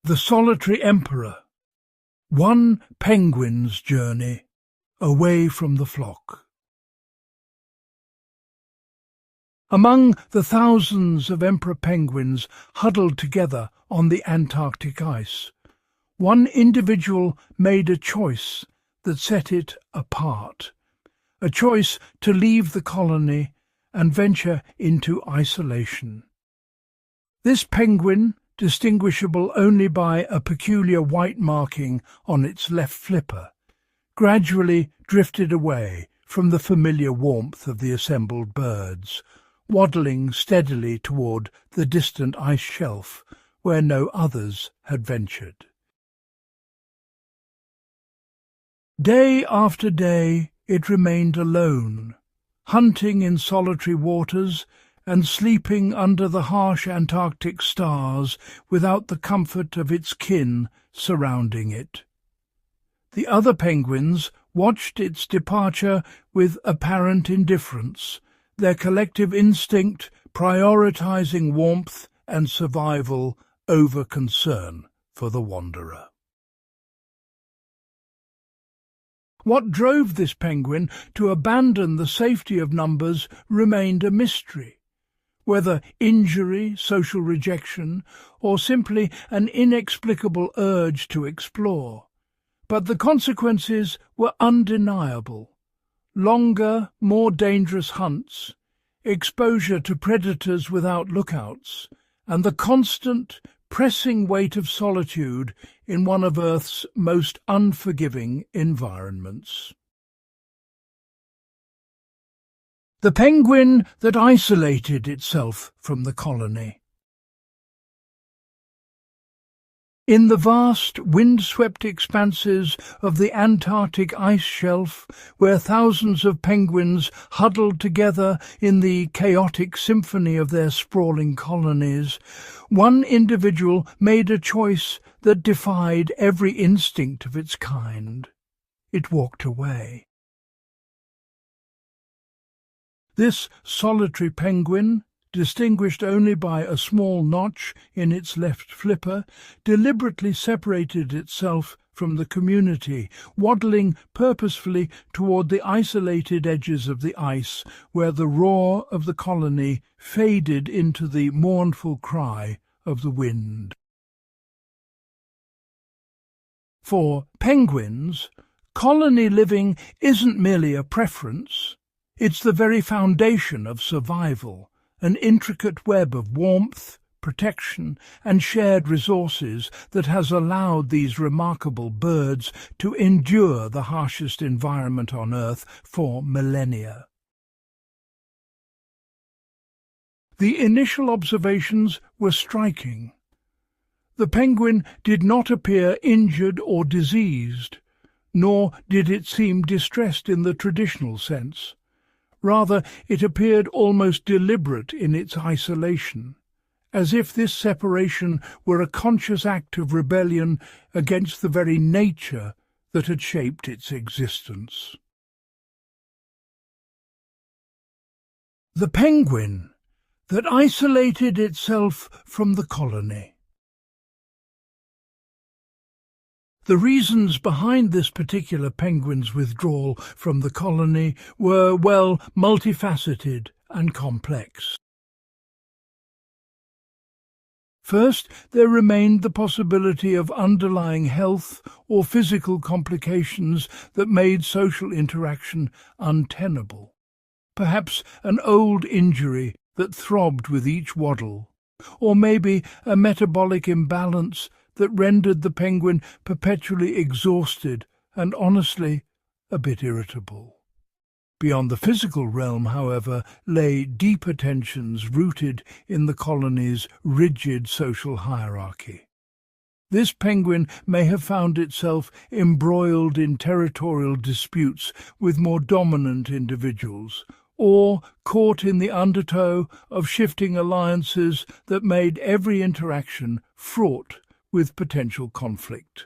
The Solitary Emperor. One penguin's journey away from the flock. Among the thousands of emperor penguins huddled together on the Antarctic ice, one individual made a choice that set it apart, a choice to leave the colony and venture into isolation. This penguin, distinguishable only by a peculiar white marking on its left flipper, gradually drifted away from the familiar warmth of the assembled birds, waddling steadily toward the distant ice shelf where no others had ventured. Day after day it remained alone, hunting in solitary waters and sleeping under the harsh Antarctic stars without the comfort of its kin surrounding it. The other penguins watched its departure with apparent indifference, their collective instinct prioritizing warmth and survival over concern for the wanderer. What drove this penguin to abandon the safety of numbers remained a mystery. Whether injury, social rejection, or simply an inexplicable urge to explore. But the consequences were undeniable. Longer, more dangerous hunts, exposure to predators without lookouts, and the constant, pressing weight of solitude in one of Earth's most unforgiving environments. The penguin that isolated itself from the colony. In the vast, wind-swept expanses of the Antarctic ice shelf, where thousands of penguins huddled together in the chaotic symphony of their sprawling colonies, one individual made a choice that defied every instinct of its kind. It walked away. This solitary penguin, distinguished only by a small notch in its left flipper, deliberately separated itself from the community, waddling purposefully toward the isolated edges of the ice, where the roar of the colony faded into the mournful cry of the wind. For penguins, colony living isn't merely a preference. It's the very foundation of survival, an intricate web of warmth, protection, and shared resources that has allowed these remarkable birds to endure the harshest environment on Earth for millennia. The initial observations were striking. The penguin did not appear injured or diseased, nor did it seem distressed in the traditional sense. Rather, it appeared almost deliberate in its isolation, as if this separation were a conscious act of rebellion against the very nature that had shaped its existence. The penguin that isolated itself from the colony. The reasons behind this particular penguin's withdrawal from the colony were, well, multifaceted and complex. First, there remained the possibility of underlying health or physical complications that made social interaction untenable. Perhaps an old injury that throbbed with each waddle, or maybe a metabolic imbalance that rendered the penguin perpetually exhausted and, honestly, a bit irritable. Beyond the physical realm, however, lay deeper tensions rooted in the colony's rigid social hierarchy. This penguin may have found itself embroiled in territorial disputes with more dominant individuals, or caught in the undertow of shifting alliances that made every interaction fraught with potential conflict.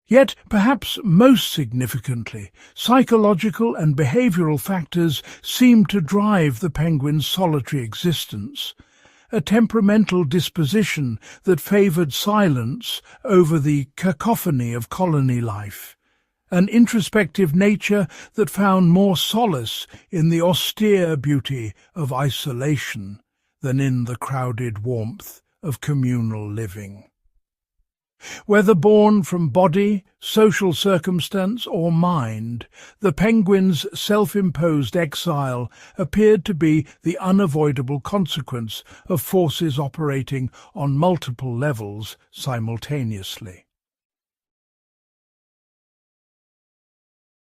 Yet, perhaps most significantly, psychological and behavioral factors seem to drive the penguin's solitary existence, a temperamental disposition that favoured silence over the cacophony of colony life, an introspective nature that found more solace in the austere beauty of isolation than in the crowded warmth of communal living. Whether born from body, social circumstance, or mind, the penguin's self-imposed exile appeared to be the unavoidable consequence of forces operating on multiple levels simultaneously.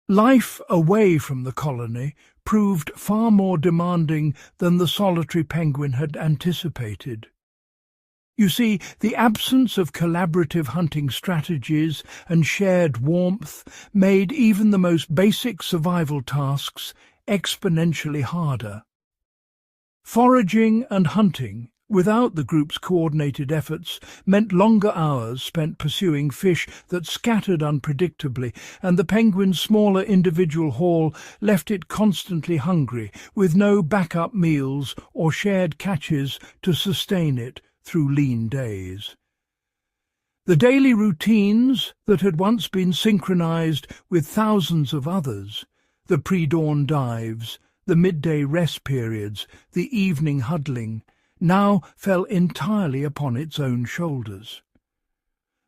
Life away from the colony proved far more demanding than the solitary penguin had anticipated. You see, the absence of collaborative hunting strategies and shared warmth made even the most basic survival tasks exponentially harder. Foraging and hunting, without the group's coordinated efforts, meant longer hours spent pursuing fish that scattered unpredictably, and the penguin's smaller individual haul left it constantly hungry, with no backup meals or shared catches to sustain it through lean days. The daily routines that had once been synchronized with thousands of others, the pre-dawn dives, the midday rest periods, the evening huddling, now fell entirely upon its own shoulders.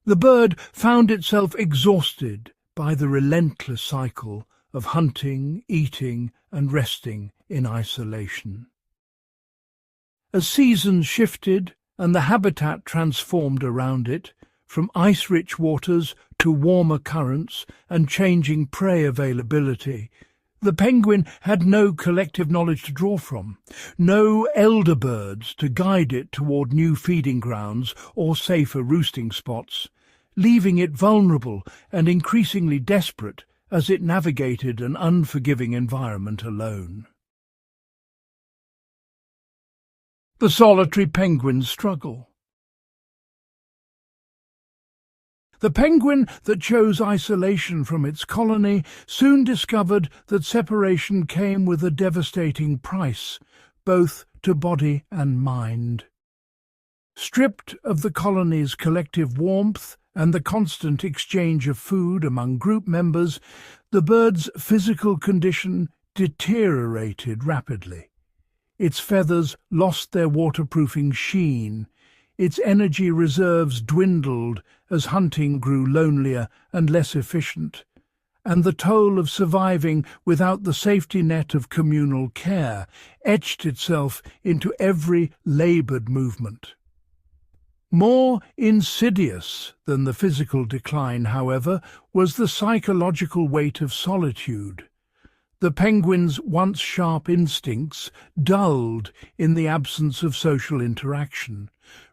The bird found itself exhausted by the relentless cycle of hunting, eating, and resting in isolation. As seasons shifted and the habitat transformed around it, from ice-rich waters to warmer currents and changing prey availability, the penguin had no collective knowledge to draw from, no elder birds to guide it toward new feeding grounds or safer roosting spots, leaving it vulnerable and increasingly desperate as it navigated an unforgiving environment alone. The solitary penguin's struggle. The penguin that chose isolation from its colony soon discovered that separation came with a devastating price, both to body and mind. Stripped of the colony's collective warmth and the constant exchange of food among group members, the bird's physical condition deteriorated rapidly. Its feathers lost their waterproofing sheen, its energy reserves dwindled as hunting grew lonelier and less efficient, and the toll of surviving without the safety net of communal care etched itself into every laboured movement. More insidious than the physical decline, however, was the psychological weight of solitude. The penguin's once sharp instincts dulled in the absence of social interaction,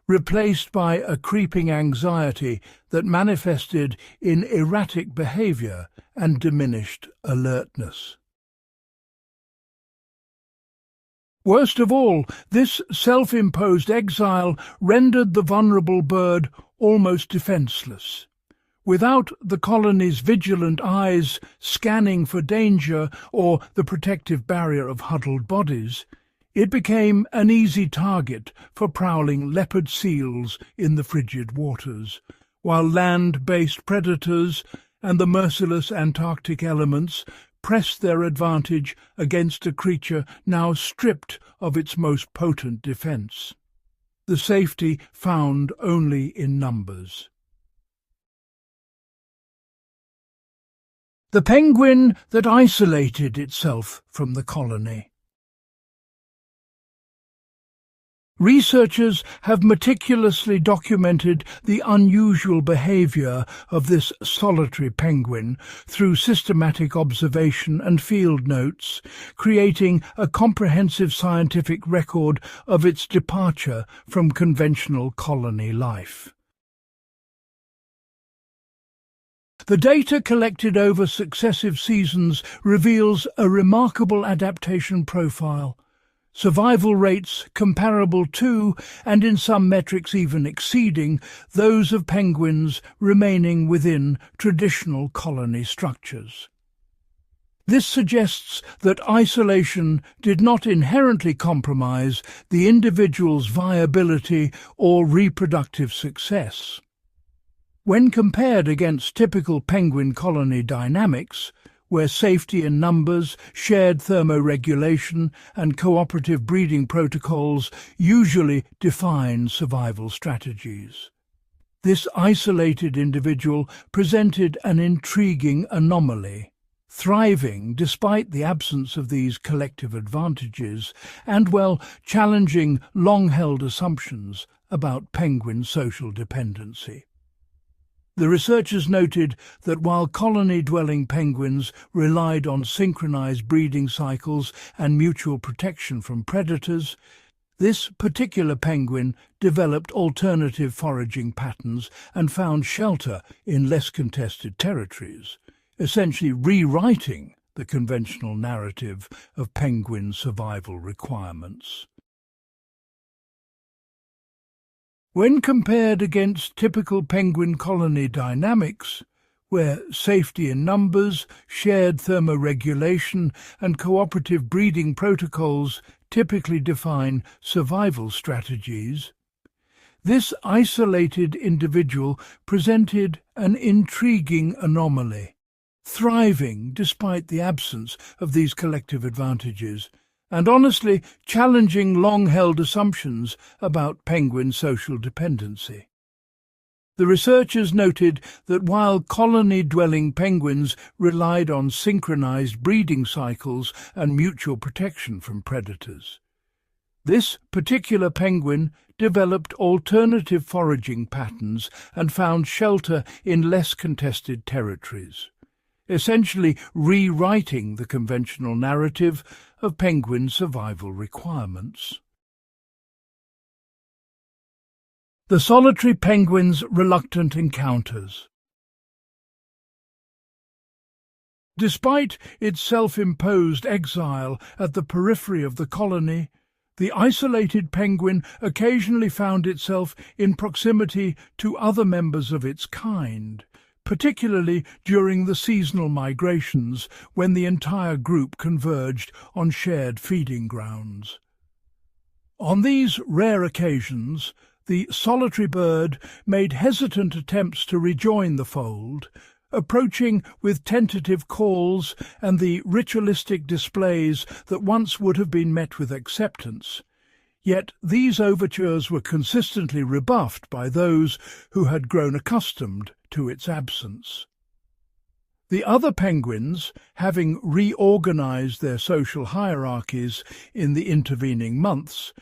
replaced by a creeping anxiety that manifested in erratic behaviour and diminished alertness. Worst of all, this self-imposed exile rendered the vulnerable bird almost defenceless. Without the colony's vigilant eyes scanning for danger or the protective barrier of huddled bodies, it became an easy target for prowling leopard seals in the frigid waters, while land-based predators and the merciless Antarctic elements pressed their advantage against a creature now stripped of its most potent defence. The safety found only in numbers. The penguin that isolated itself from the colony. Researchers have meticulously documented the unusual behaviour of this solitary penguin through systematic observation and field notes, creating a comprehensive scientific record of its departure from conventional colony life. The data collected over successive seasons reveals a remarkable adaptation profile. Survival rates comparable to, and in some metrics even exceeding, those of penguins remaining within traditional colony structures. This suggests that isolation did not inherently compromise the individual's viability or reproductive success. When compared against typical penguin colony dynamics, where safety in numbers, shared thermoregulation, and cooperative breeding protocols usually define survival strategies, this isolated individual presented an intriguing anomaly, thriving despite the absence of these collective advantages and, well, challenging long-held assumptions about penguin social dependency. The researchers noted that while colony-dwelling penguins relied on synchronized breeding cycles and mutual protection from predators, this particular penguin developed alternative foraging patterns and found shelter in less contested territories, essentially rewriting the conventional narrative of penguin survival requirements. When compared against typical penguin colony dynamics, where safety in numbers, shared thermoregulation, and cooperative breeding protocols typically define survival strategies, this isolated individual presented an intriguing anomaly, thriving despite the absence of these collective advantages, and honestly challenging long-held assumptions about penguin social dependency. The researchers noted that while colony-dwelling penguins relied on synchronized breeding cycles and mutual protection from predators, this particular penguin developed alternative foraging patterns and found shelter in less contested territories, essentially rewriting the conventional narrative of penguin survival requirements. The solitary penguin's reluctant encounters. Despite its self-imposed exile at the periphery of the colony, the isolated penguin occasionally found itself in proximity to other members of its kind, particularly during the seasonal migrations when the entire group converged on shared feeding grounds. On these rare occasions, the solitary bird made hesitant attempts to rejoin the fold, approaching with tentative calls and the ritualistic displays that once would have been met with acceptance. Yet these overtures were consistently rebuffed by those who had grown accustomed to its absence. The other penguins, having reorganized their social hierarchies in the intervening months,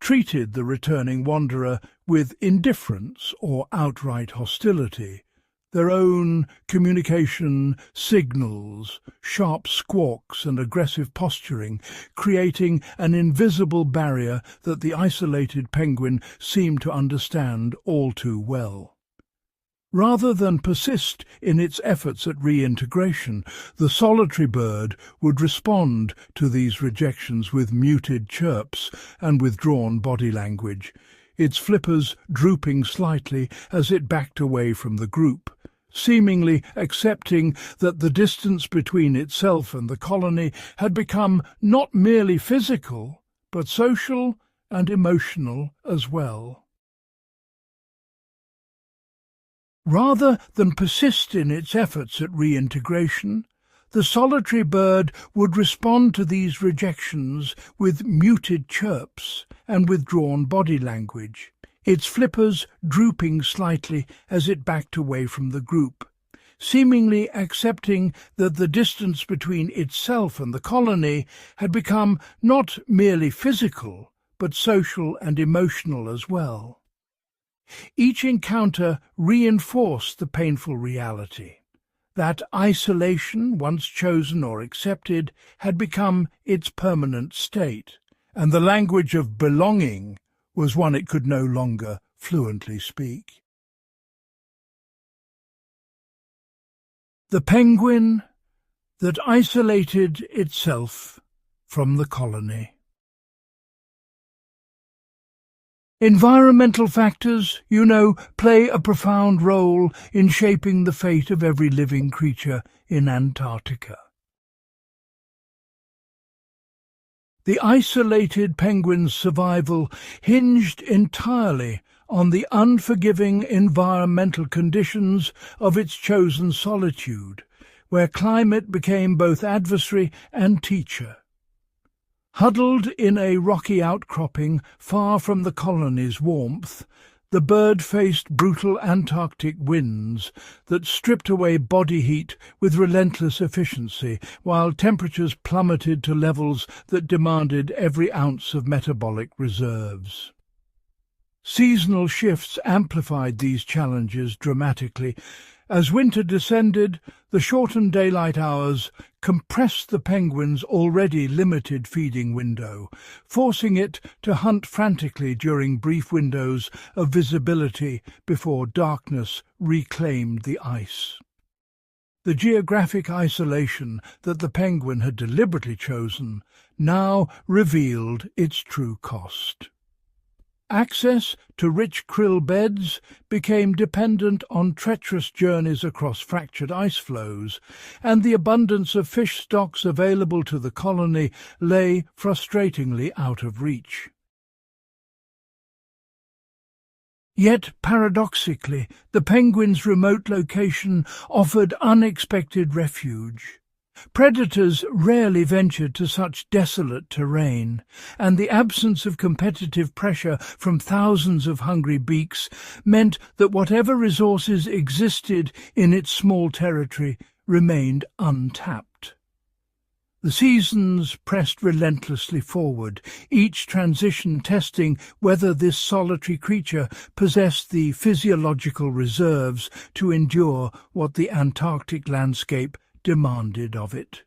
treated the returning wanderer with indifference or outright hostility. Their own communication signals, sharp squawks and aggressive posturing, creating an invisible barrier that the isolated penguin seemed to understand all too well. Rather than persist in its efforts at reintegration, the solitary bird would respond to these rejections with muted chirps and withdrawn body language, its flippers drooping slightly as it backed away from the group, seemingly accepting that the distance between itself and the colony had become not merely physical, but social and emotional as well. Rather than persist in its efforts at reintegration, the solitary bird would respond to these rejections with muted chirps and withdrawn body language, its flippers drooping slightly as it backed away from the group, seemingly accepting that the distance between itself and the colony had become not merely physical, but social and emotional as well. Each encounter reinforced the painful reality that isolation, once chosen or accepted, had become its permanent state, and the language of belonging was one it could no longer fluently speak. The penguin that isolated itself from the colony. Environmental factors, play a profound role in shaping the fate of every living creature in Antarctica. The isolated penguin's survival hinged entirely on the unforgiving environmental conditions of its chosen solitude, where climate became both adversary and teacher. Huddled in a rocky outcropping far from the colony's warmth, the bird faced brutal Antarctic winds that stripped away body heat with relentless efficiency, while temperatures plummeted to levels that demanded every ounce of metabolic reserves. Seasonal shifts amplified these challenges dramatically. As winter descended, the shortened daylight hours compressed the penguin's already limited feeding window, forcing it to hunt frantically during brief windows of visibility before darkness reclaimed the ice. The geographic isolation that the penguin had deliberately chosen now revealed its true cost. Access to rich krill beds became dependent on treacherous journeys across fractured ice floes, and the abundance of fish stocks available to the colony lay frustratingly out of reach. Yet, paradoxically, the penguin's remote location offered unexpected refuge. Predators rarely ventured to such desolate terrain, and the absence of competitive pressure from thousands of hungry beaks meant that whatever resources existed in its small territory remained untapped. The seasons pressed relentlessly forward, each transition testing whether this solitary creature possessed the physiological reserves to endure what the Antarctic landscape demanded of it.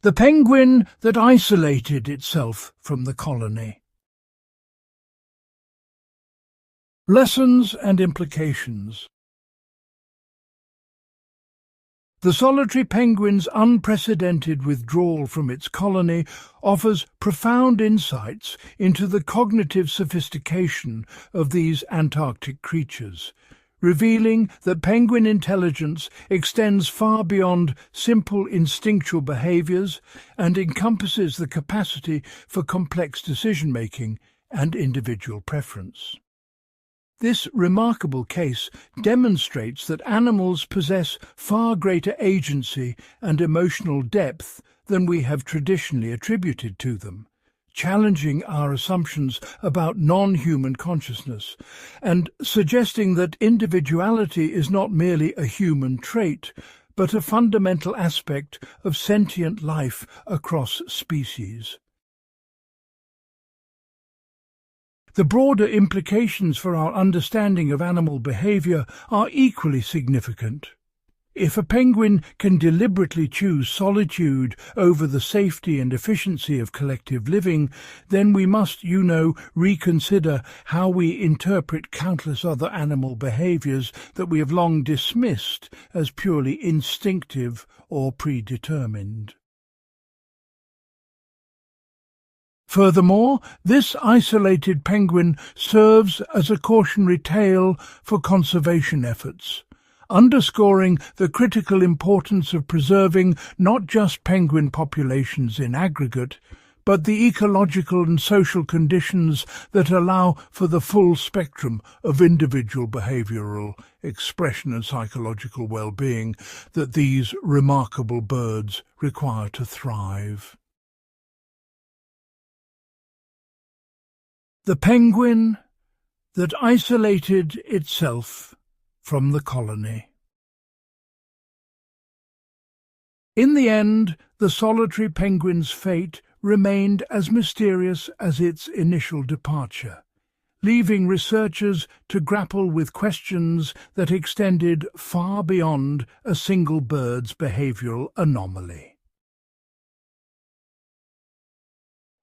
The penguin that isolated itself from the colony. Lessons and implications. The solitary penguin's unprecedented withdrawal from its colony offers profound insights into the cognitive sophistication of these Antarctic creatures, revealing that penguin intelligence extends far beyond simple instinctual behaviors and encompasses the capacity for complex decision-making and individual preference. This remarkable case demonstrates that animals possess far greater agency and emotional depth than we have traditionally attributed to them, challenging our assumptions about non-human consciousness, and suggesting that individuality is not merely a human trait, but a fundamental aspect of sentient life across species. The broader implications for our understanding of animal behavior are equally significant. If a penguin can deliberately choose solitude over the safety and efficiency of collective living, then we must, reconsider how we interpret countless other animal behaviors that we have long dismissed as purely instinctive or predetermined. Furthermore, this isolated penguin serves as a cautionary tale for conservation efforts, underscoring the critical importance of preserving not just penguin populations in aggregate, but the ecological and social conditions that allow for the full spectrum of individual behavioral expression and psychological well-being that these remarkable birds require to thrive. The penguin that isolated itself from the colony. In the end, the solitary penguin's fate remained as mysterious as its initial departure, leaving researchers to grapple with questions that extended far beyond a single bird's behavioral anomaly.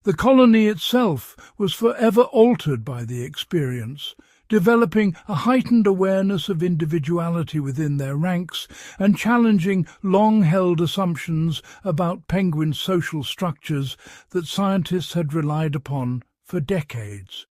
The colony itself was forever altered by the experience, developing a heightened awareness of individuality within their ranks and challenging long-held assumptions about penguin social structures that scientists had relied upon for decades.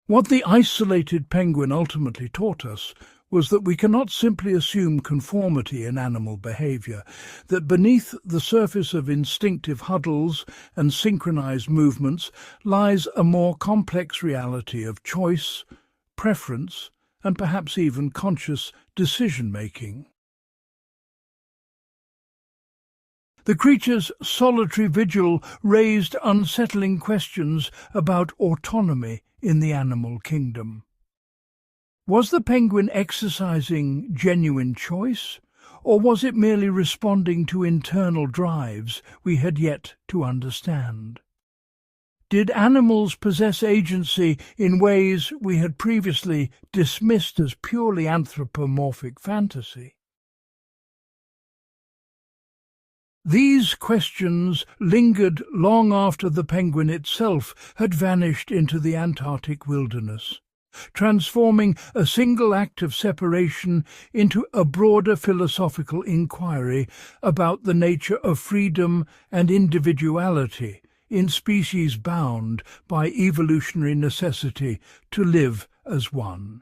What the isolated penguin ultimately taught us was that we cannot simply assume conformity in animal behavior, that beneath the surface of instinctive huddles and synchronized movements lies a more complex reality of choice, preference, and perhaps even conscious decision-making. The creature's solitary vigil raised unsettling questions about autonomy in the animal kingdom. Was the penguin exercising genuine choice, or was it merely responding to internal drives we had yet to understand? Did animals possess agency in ways we had previously dismissed as purely anthropomorphic fantasy? These questions lingered long after the penguin itself had vanished into the Antarctic wilderness, transforming a single act of separation into a broader philosophical inquiry about the nature of freedom and individuality in species bound by evolutionary necessity to live as one.